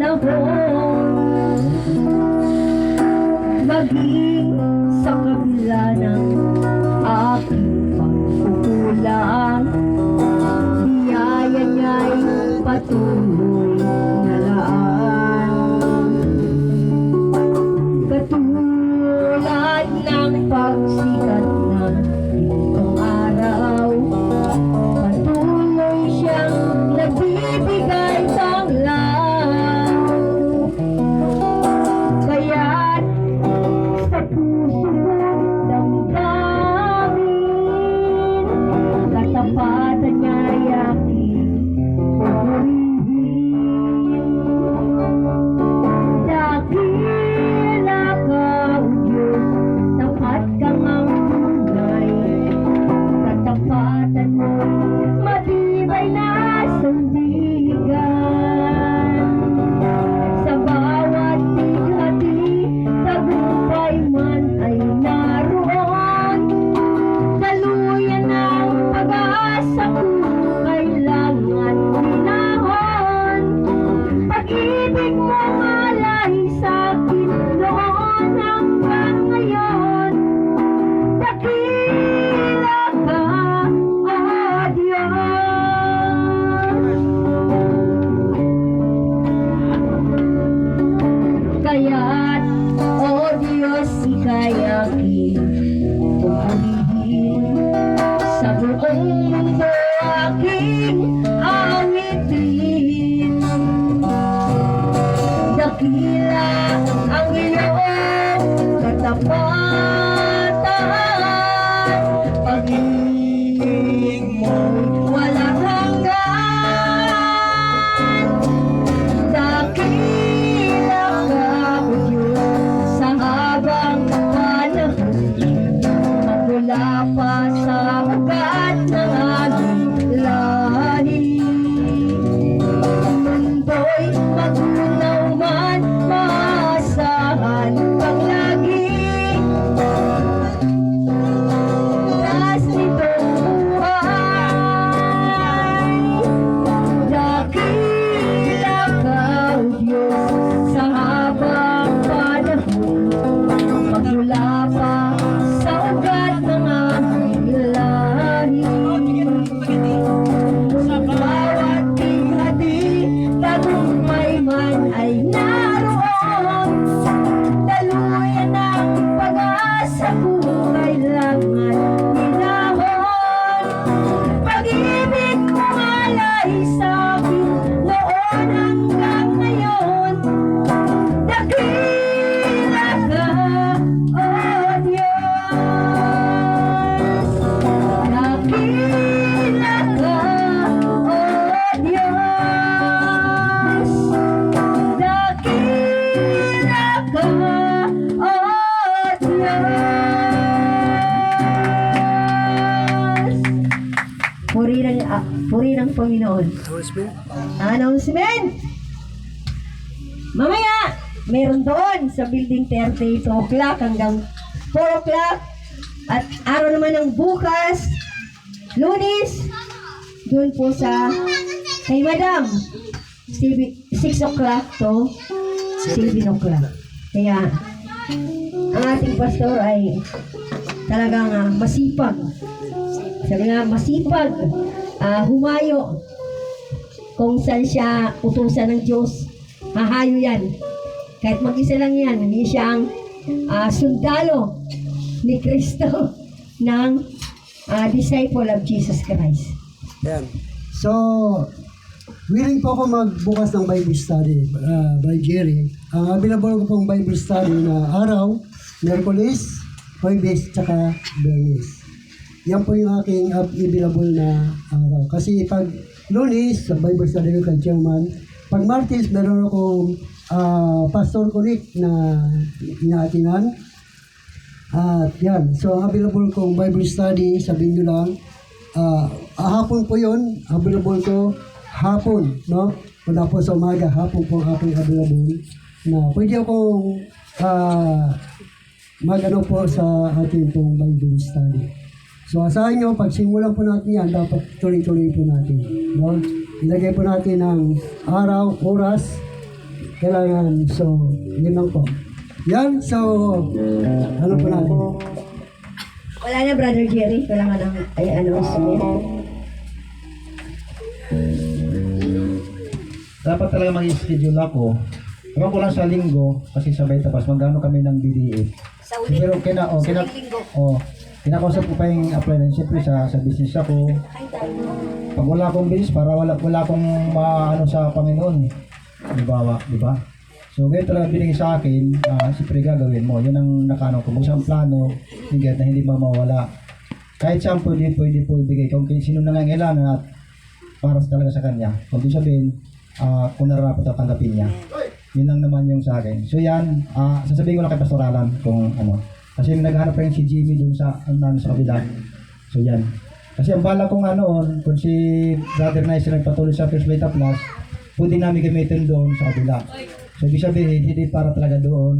panahon. Maging sa kabila ng aking pagkukulang, biyaya niya'y patuloy na laan. Katulad ng pagsikat ng itong araw, patuloy siyang nagbibigay tanglaw. Kaya't sa puso kong damdamin, katapatan niya'y aking pupurihin. Dakila ka, O Diyos, tapat kang ang tunay, katapatan mo'y matibay na sandigan. Sa bawat tighati, tagumpay man ay naroon. Daluyan ang pag-asa kung kailangan minahon. Pag-ibig mo alay sa'kin noon hanggang ngayon. Dakila ka, O Diyos. Kaya't, O Diyos, ika'y aking pupurihin. Sa buong mundo aking awitin. Dakila ang iyong katapatan, pag-ibig mo'y walang hanggan. Dakila ka, O Diyos, sa habang panahon, magmula pa sa ugat ng aming lahi. Mundo'y magunaw man, maasahan kang lagi. Taas nitong buhay, dakila ka, O Diyos, sa habang panahon, magmula pa sa ugat ng aming lahi. Bawat tinghati, tagumpay man ay naroon. Daluyan ang pag-asa kung kailangan minahon. Pag-ibig mo alay sa'kin noon hanggang ngayon. Dakila ka, O Diyos. Dakila ka, O Diyos. Dakila ka, O Diyos. Puri ng Panginoon. Announcement! Mamaya, meron doon sa building 32 o'clock hanggang 4 o'clock. At araw naman ng bukas, Lunes, doon po sa kay Madam, 6 o'clock to 7 o'clock. Kaya, ang ating pastor ay talagang masipag. Sabi nga, masipag, humayo. Kung saan siya utusan ng Diyos, hahayo yan. Kahit mag-isa lang yan, hindi siyang sundalo ni Kristo ng disciple of Jesus Christ. Yan. So, willing po ako magbukas ng Bible study by Jerry. Ang available ko pong Bible study na araw, Merkulis, Huwebes, tsaka Biyernes. Yan po yung aking available na araw. Kasi pag Lunes, sa Bible study ko kay Chairman, pag Martes, meron akong Pastor Connect na inaatingan. At yan, so ang available kong Bible study, sabihin nyo lang, hapon po yun, available ko hapon, no? Wala po sa umaga, hapon po aking available na pwede akong mag-ano po sa ating pong Bible study. So asahan nyo, pag simulan po natin yan, dapat tuloy-tuloy po natin. No? Ilagay po natin ang araw, oras, kailangan, so, yun lang po. Yan, so, ano po natin? Wala na, Brother Jerry. Kailangan ng announcement. Dapat talaga mag-schedule ako. Ewan ko lang sa linggo, kasi sabay tapas, magkano kami ng BDA. Sa ulit. Pero kinakausap ko pa yung apply na siyempre sa business ako. Ay, tayo. Pag wala akong business, para wala akong maano sa Panginoon. Di ba? So, ngayon talaga binigay sa akin, siyempre gagawin mo. Yun ang nakano ko. Kung plano, hinggat na hindi mawala. Kahit saan pwede po ibigay. Kung sino na nga kailangan at para talaga sa kanya. Kung di sabihin, kung nararapat at tanggapin niya. Yun lang naman yung sa akin. So yan, sasabihin ko lang kay Pastor Alan kung ano. Kasi naghahanap pa rin si Jimmy dun sa kabila. So yan. Kasi ang bala kong kung si Brother Nicer nagpatuloy sa First Beta Plus, pwede namin gamitin doon sa kabila. So ibig sabihin, hindi para talaga doon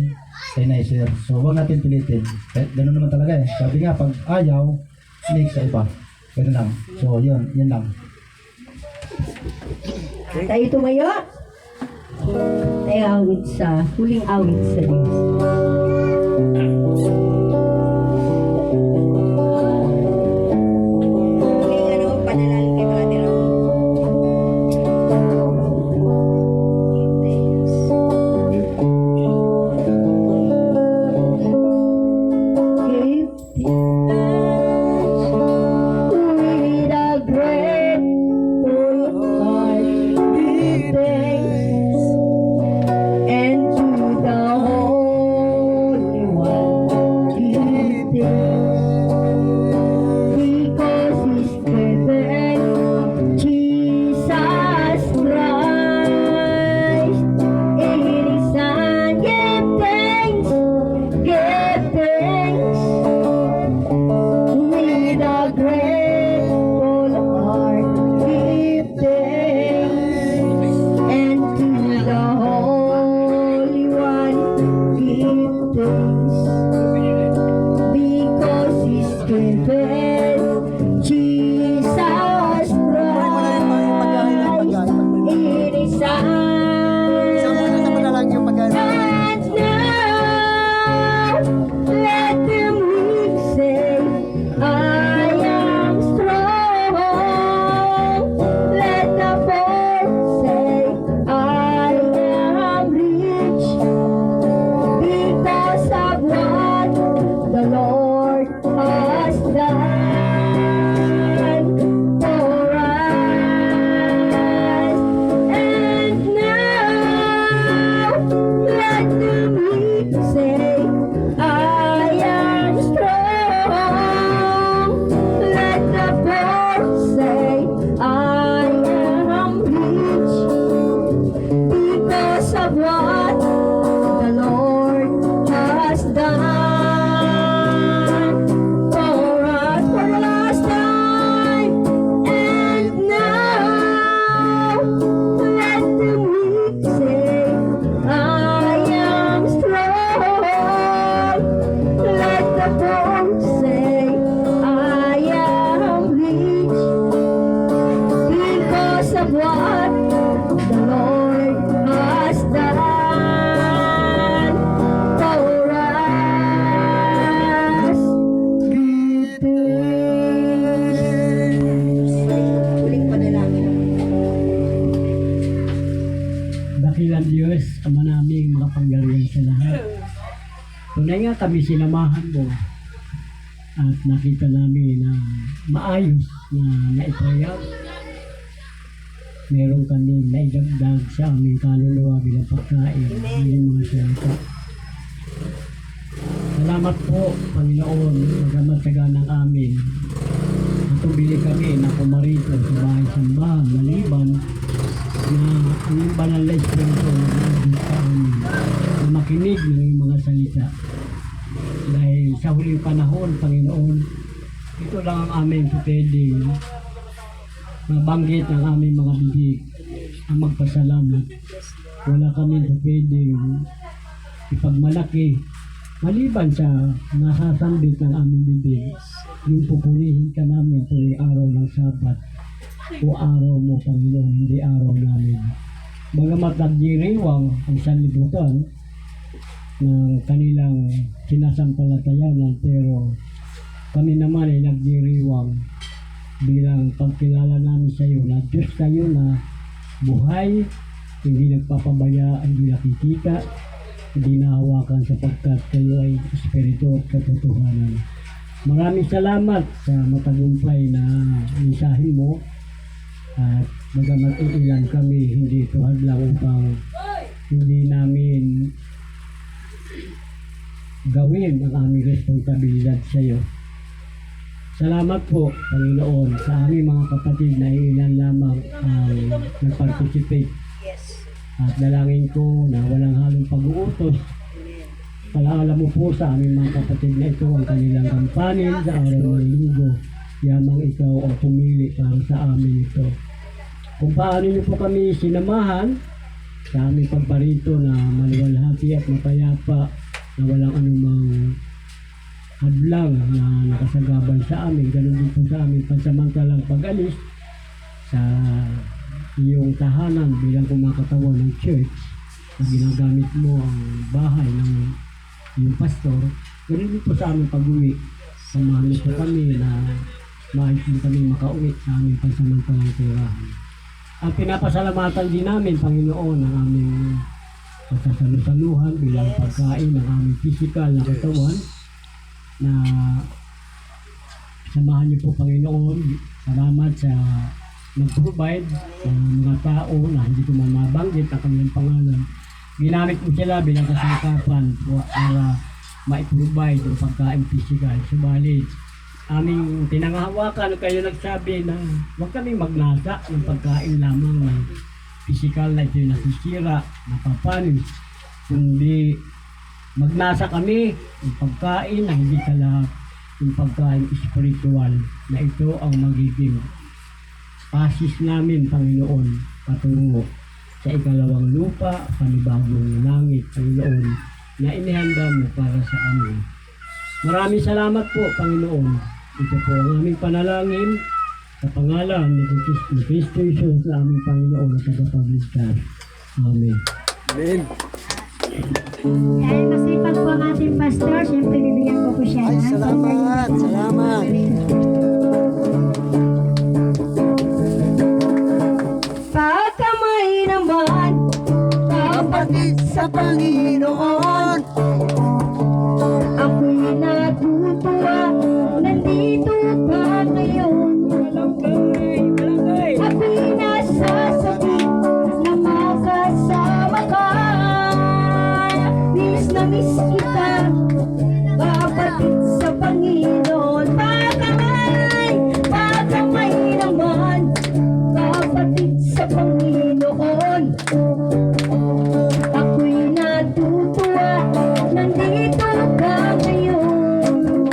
kay Nicer. So huwag natin pilitin. Ganun naman talaga eh. Sabi nga, pag ayaw, next sa iba. Ganun lang. So yun lang. Tayo tumayo. Tayo awit sa, huling awit sa Diyos. Huling panalangin kay Brother Give thanks with a grateful heart. Give thanks and to the Holy One give thanks because He's given Jesus Christ in His Son. Give thanks with a grateful heart. Give thanks and to the Holy One give thanks because He's given Jesus Christ in His Son. And now let them weak say, I am strong. Let the poor say, I am rich because of what the Lord has done for us. And now let the weak say, I am strong. Let the poor say, I am rich because of what the Lord has done for us for the last time. And now let the weak say, I am strong. Let the poor say, I am rich because of what the Lord has done for us. Give thanks. Huling panalangin. Dakilang Diyos, Ama namin makapangyarihan sa lahat. Tunay nga kami sinamahan mo at nakita namin na maayos na naipayag. Meron kami naidagdag sa aming kaluluwa bilang pagkain ng mga salita. Salamat po, Panginoon, magkamatsaga ng amin. Natubili kami na pumarito sa bahay sambahan maliban na ang iyong banal na Espiritu na nandun sa amin na makinig ng iyong mga salita. Dahil sa huling panahon, Panginoon, ito lang ang aming pwedeng mabanggit ng aming mga bibig ang magpasalamat. Wala kami pwedeng ipagmalaki maliban sa nasasambit ng aming bibig. Yung pupunihin ka namin tuwing araw ng Sabat o araw mo, Panginoon, hindi araw namin. bagamat nagdiriwang ang sanlibutan ng kanilang sinasampalatayanan, pero kami naman ay nagdiriwang bilang pagkilala namin sa iyo na Diyos kayo na buhay, hindi nagpapabaya, hindi nakikita, hindi nahawakan sapagkat kayo ay espiritu at katotohanan. Maraming salamat sa matagumpay na mensahe mo at bagamat iilan kami, hindi ito hadlang upang hindi namin gawin ang aming responsibilidad sa iyo. Salamat po, Panginoon, sa aming mga kapatid na ilan lamang ang nag-participate. At dalangin ko na walang halong pag-uutos. Palaala mo po sa aming mga kapatid na ito ang kanilang kampanin sa araw ng linggo. Yamang ikaw ang pumili para sa amin ito. Kung paano niyo po kami sinamahan sa aming pagparito na maluwalhati at mapayapa na walang anumang hadlang na nakasagabal sa amin, ganun din po sa aming pansamantalang pag-alis sa iyong tahanan bilang kumakatawan ng church na ginagamit mo ang bahay ng iyong pastor. Ganun din po sa aming pag-uwi, samahan mo po kami na maayos din kami makauwi sa aming pansamantalang tirahan. At pinapasalamatan din namin, Panginoon, ang aming pagsasalusaluhan bilang pagkain ng aming physical na katawan, na samahan niyo po, Panginoon. Salamat sa nag-provide ng mga tao na hindi ko mabanggit ang kanilang pangalan. Ginamit mo sila bilang kasangkapan para ma-provide ang pagkain physical. Subalit, aming tinangahawakan, kayo nagsabi na huwag kaming magnasa ng pagkain lamang ng physical na ito'y nasisira, napapanis, kundi magnasa kami ng pagkain na hindi kalahap yung pagkain spiritual na ito ang magiging pasis namin, Panginoon, patungo sa ikalawang lupa, panibagong langit, Panginoon, na inihanda mo para sa amin. Maraming salamat po, Panginoon. Ito po ang aming panalangin sa pangalan ni Kristo Jesus na aming Panginoon at tagapagligtas. Amen. Amen. Dahil masipag po ang ating pastor, siyempre bibigyan ko po siya. Ay, salamat. Salamat. Pagkamay naman, Kapatid sa Panginoon, ako'y natutuwa, nandito ka ngayon. Ako'y nasasabik na makasama ka. Miss na miss kita, kapatid sa Panginoon. Pagkamay naman, kapatid sa Panginoon. Ako'y natutuwa, nandito ka ngayon.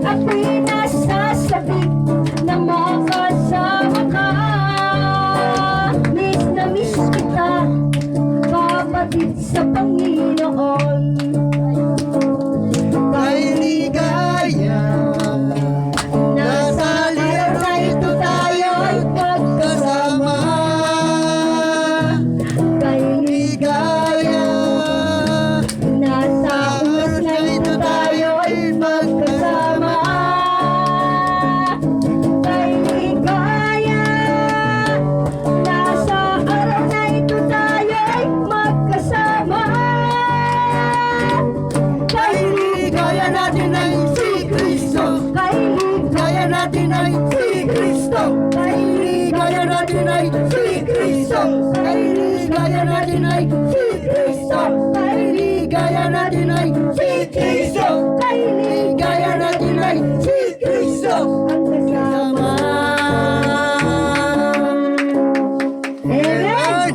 Ako'y nasasabik na makasama ka. Miss na miss kita, kapatid sa Panginoon. kay ligaya, Nasa araw na ito tayo'y magkasama. Kay ligaya, nasa oras na ito tayo'y magkasama. Kay ligaya, nasa araw na ito tayo'y magkasama. Kay ligaya natin ay si Kristo. kay Ligaya natin ay si Kristo. Ligaya natin ay si Kristo. Ligaya natin ay si Kristo. Ligaya natin ay si Kristo. Ligaya natin ay si Kristo. ang kasama. Amen.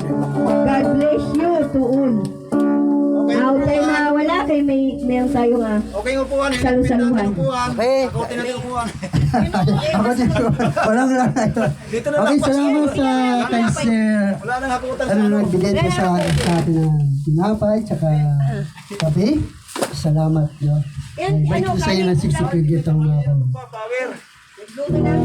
God bless you, tuon. Tayo na wala kay mayroon tayo nga. Okay, upuan. Salusaluhan. Okay. Akotin natin upuan. Ako din. Walang lang na ito. Dito na Okay, lang. salamat sa kay Sir. Wala nang hakutan Ano nagbigay po sa atin ng tinapay, tsaka kape. Salamat, no? Yan, Bait ano, ko sa iyo ng 60 gitang ako. Power. Luto na